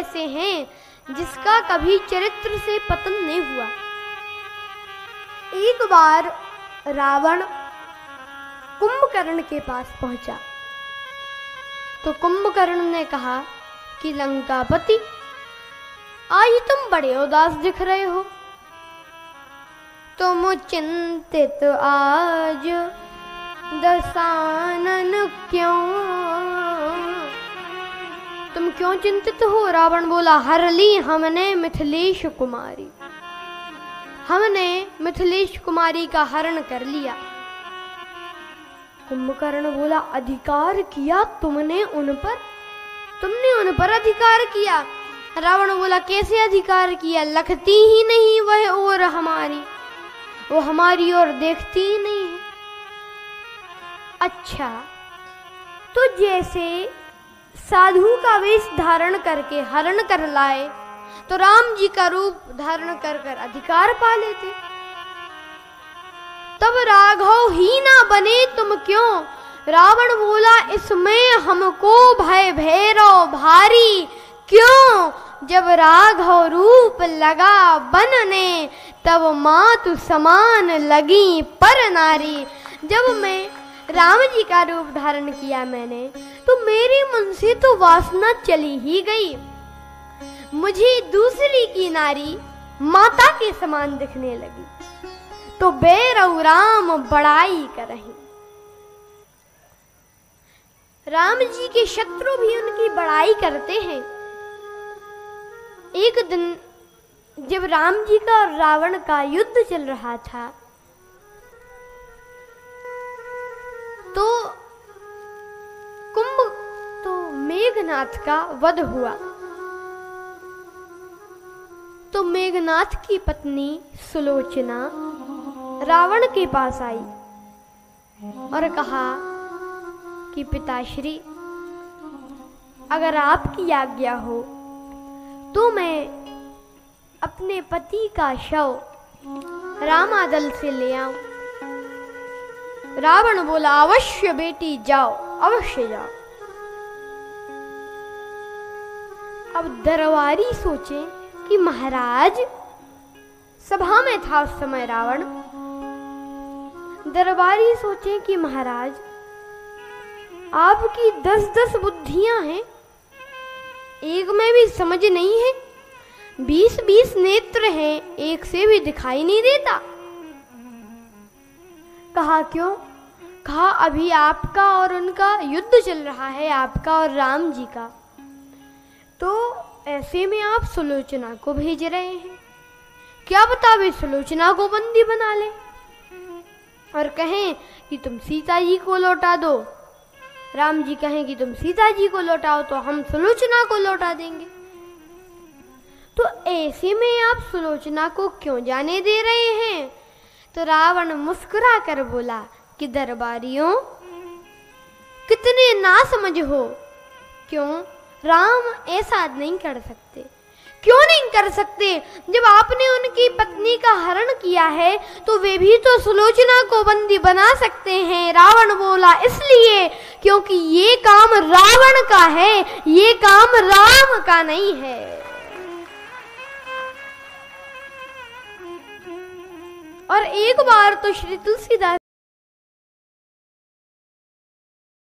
ऐसे हैं जिसका कभी चरित्र से पतन नहीं हुआ। एक बार रावण कुंभकर्ण के पास पहुंचा तो कुंभकर्ण ने कहा कि लंकापति, आज तुम बड़े उदास दिख रहे हो। तुम चिंतित आज दशानन क्यों? तुम क्यों चिंतित हो? रावण बोला, हर ली हमने मिथिलेश कुमारी, हमने मिथिलेश कुमारी का हरण कर लिया। कुंभकर्ण बोला, अधिकार किया तुमने उन पर? तुमने उन पर अधिकार किया? रावण बोला, कैसे अधिकार किया? लखती ही नहीं वह और हमारी, वो हमारी ओर देखती ही नहीं है। अच्छा, तो जैसे साधु का वेश धारण करके हरण कर लाए तो राम जी का रूप धारण कर कर अधिकार पा लेते। तब राघव ही ना बने तुम क्यों? रावण बोला, इसमें हमको भय भैरव भारी क्यों? जब राघव रूप लगा बनने तब मातु समान लगी पर नारी। जब मैं राम जी का रूप धारण किया मैंने तो मेरे मन से तो वासना चली ही गई, मुझे दूसरी की नारी माता के समान दिखने लगी। तो बैरव राम बड़ाई करहीं। राम जी के शत्रु भी उनकी बड़ाई करते हैं। एक दिन जब राम जी का और रावण का युद्ध चल रहा था तो मेघनाथ का वध हुआ। तो मेघनाथ की पत्नी सुलोचना रावण के पास आई और कहा कि पिताश्री, अगर आपकी आज्ञा हो तो मैं अपने पति का शव रामादल से ले आऊं। रावण बोला, अवश्य बेटी जाओ, अवश्य जाओ। अब दरबारी सोचे कि महाराज, सभा में था उस समय रावण, दरबारी सोचे कि महाराज आपकी 10-10 बुद्धियां हैं, एक में भी समझ नहीं है, 20-20 नेत्र हैं, एक से भी दिखाई नहीं देता। कहा क्यों? कहा अभी आपका और उनका युद्ध चल रहा है, आपका और राम जी का, तो ऐसे में आप सुलोचना को भेज रहे हैं, क्या बता वे सुलोचना को बंदी बना ले और कहें कि तुम सीता जी को लौटा दो। राम जी कहें कि तुम सीता जी को लौटाओ तो हम सुलोचना को लौटा देंगे। तो ऐसे में आप सुलोचना को क्यों जाने दे रहे हैं? तो रावण मुस्कुरा कर बोला कि दरबारियों, कितने ना समझ हो। क्यों? राम ऐसा नहीं कर सकते। क्यों नहीं कर सकते? जब आपने उनकी पत्नी का हरण किया है तो वे भी तो सुलोचना को बंदी बना सकते हैं। रावण बोला, इसलिए क्योंकि ये काम रावण का है, ये काम राम का नहीं है। और एक बार तो श्री तुलसीदास